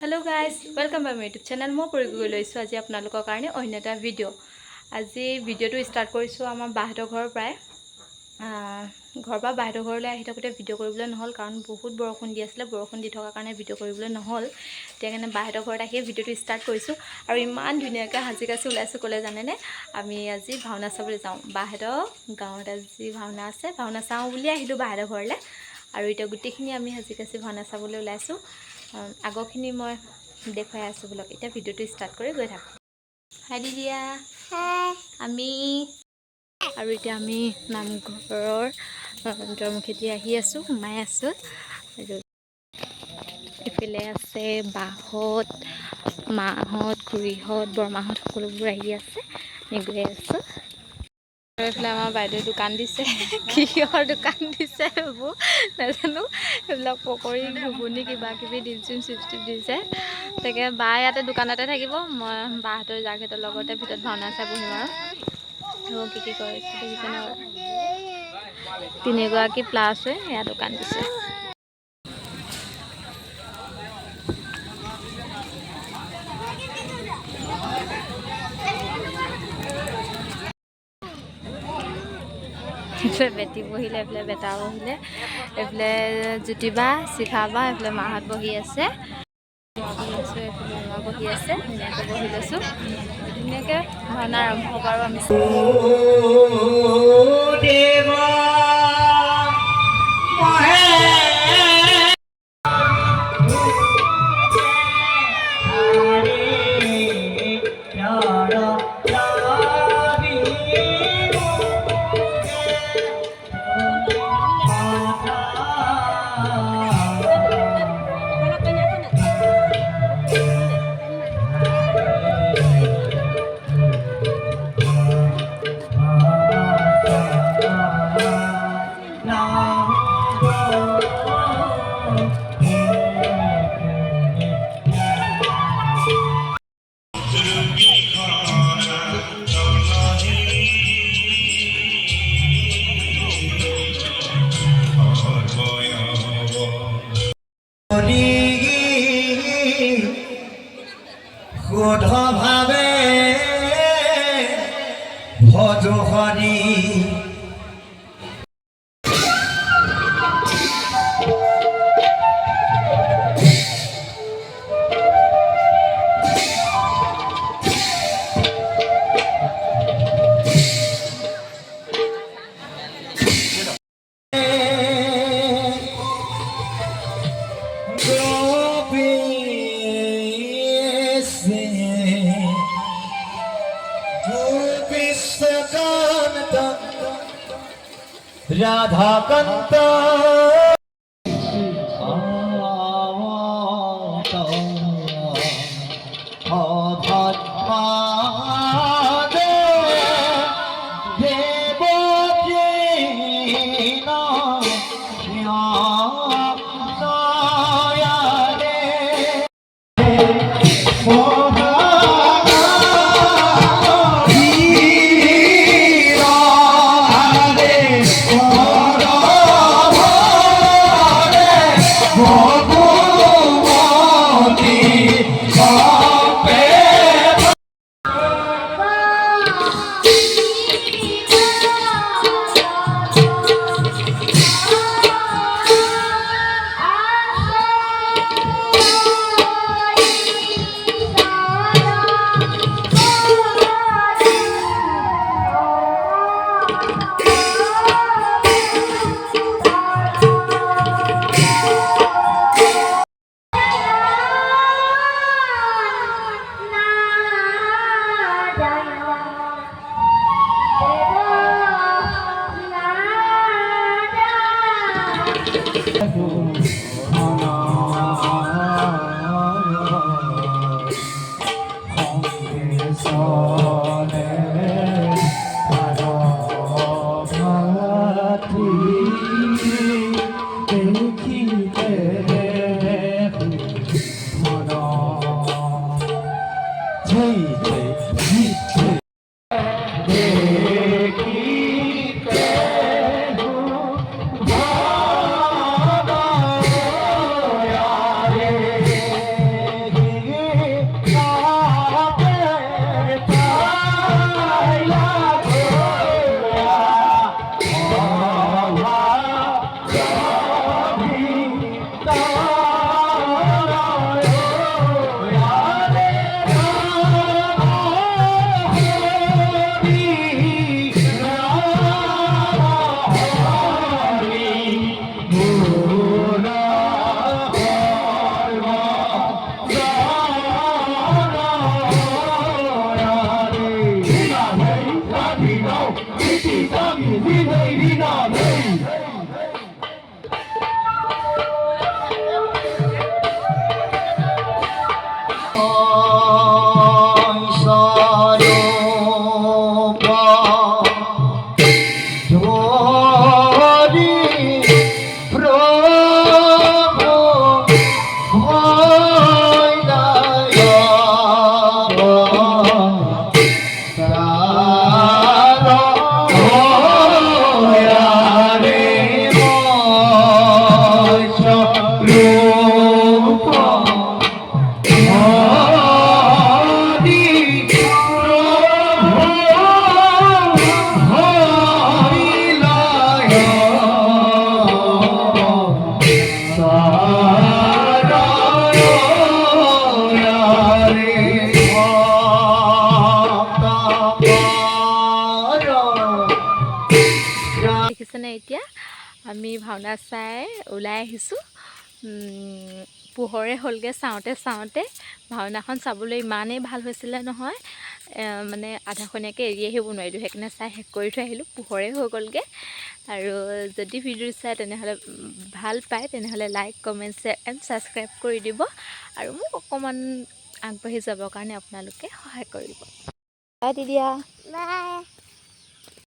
hello guys welcome by my YouTube channel मैं परि गई लैसो आज आपनालोকৰ কাৰণে অন্য এটা ভিডিঅ' আজি ভিডিঅ'টো ষ্টাৰ্ট কৰিছো আমাৰ বাহঁতৰ ঘৰৰ পৰাই ঘৰৰ পৰা বাহঁতৰ ঘৰলৈ আহি থাকোঁতে ভিডিঅ' কৰিবলৈ নহ'ল কাৰণ বহুত বৰষুণ দি আছিলে বৰষুণ দি থকাৰ কাৰণে ভিডিঅ' কৰিবলৈ নহ'ল তেতিয়া কাৰণে বাহঁতৰ ঘৰত আহি ভিডিঅ'টো ষ্টাৰ্ট কৰিছো আৰু ইমান ধুনীয়াকৈ হাজি কাচি ওলাইছো ক'লে জানেনে আমি আজি ভাওনা চাবলৈ যাওঁ বাহঁতৰ গাঁৱত আজি ভাওনা আছে ভাওনা চাওঁ বুলি আহিলোঁ বাহঁতৰ ঘৰলৈ আৰু এতিয়া গোটেইখিনি আমি হাজি কাচি ভাওনা চাবলৈ ওলাইছোঁ আগৰখিনি মই দেখুৱাই আছোঁ ব্লগ এতিয়া ভিডিঅ'টো ষ্টাৰ্ট কৰি গৈ থাকোঁ হাই দিদিয়া আমি আৰু এতিয়া আমি নামঘৰৰ দুৱাৰমুখেদি আহি আছোঁ সোমাই আছোঁ আৰু এইফালে আছে বাহঁত মাহঁত খুৰীহঁত বৰমাহঁত সকলোবোৰ আহি আছে আমি গৈ আছোঁ আৰু এইফালে আমাৰ বাইদেউ দোকান দিছে কিহৰ দোকান দিছে এইবোৰ নাজানো এইবিলাক পকৰি ঘুগুনি কিবা কিবি ডিম চিপ দিছে তাকে বা ইয়াতে দোকানতে থাকিব মই বাহঁতৰ জাকহঁতৰ লগতে ভিতৰত ভাওনা চাই বহিম আৰু কি কৰিছে দেখিছেনে তিনিগৰাকী প্লাছ হৈ এয়া দোকান দিছে বেটি বহিলে এইফালে বেটা বহিলে এইফালে জ্যোতিবা শিখাবা এইফালে মাহঁত বহি আছে এইফালে মা বহি আছে ধুনীয়াকৈ বহি লৈছোঁ ধুনীয়াকৈ ভাওনা আৰম্ভ হ'ব আৰু আমি শুদ্ধ ভাৱে ভজো হৰি রাধাকান্ত দেখিছেনে এতিয়া আমি ভাওনা চাই ওলাই আহিছোঁ পোহৰে হ'লগৈ চাওঁতে ভাওনাখন চাবলৈ ইমানেই ভাল হৈছিলে নহয় মানে আধাখনীয়াকৈ এৰি আহিব নোৱাৰিলোঁ সেইকাৰণে চাই শেষ কৰি থৈ আহিলোঁ পোহৰে হৈ গ'লগৈ আৰু যদি ভিডিঅ' চাই তেনেহ'লে ভাল পায় তেনেহ'লে like comment share and subscribe কৰি দিব আৰু মোক অকণমান আগবাঢ়ি যাবৰ কাৰণে আপোনালোকে সহায় কৰিব বাই দিয়া বাই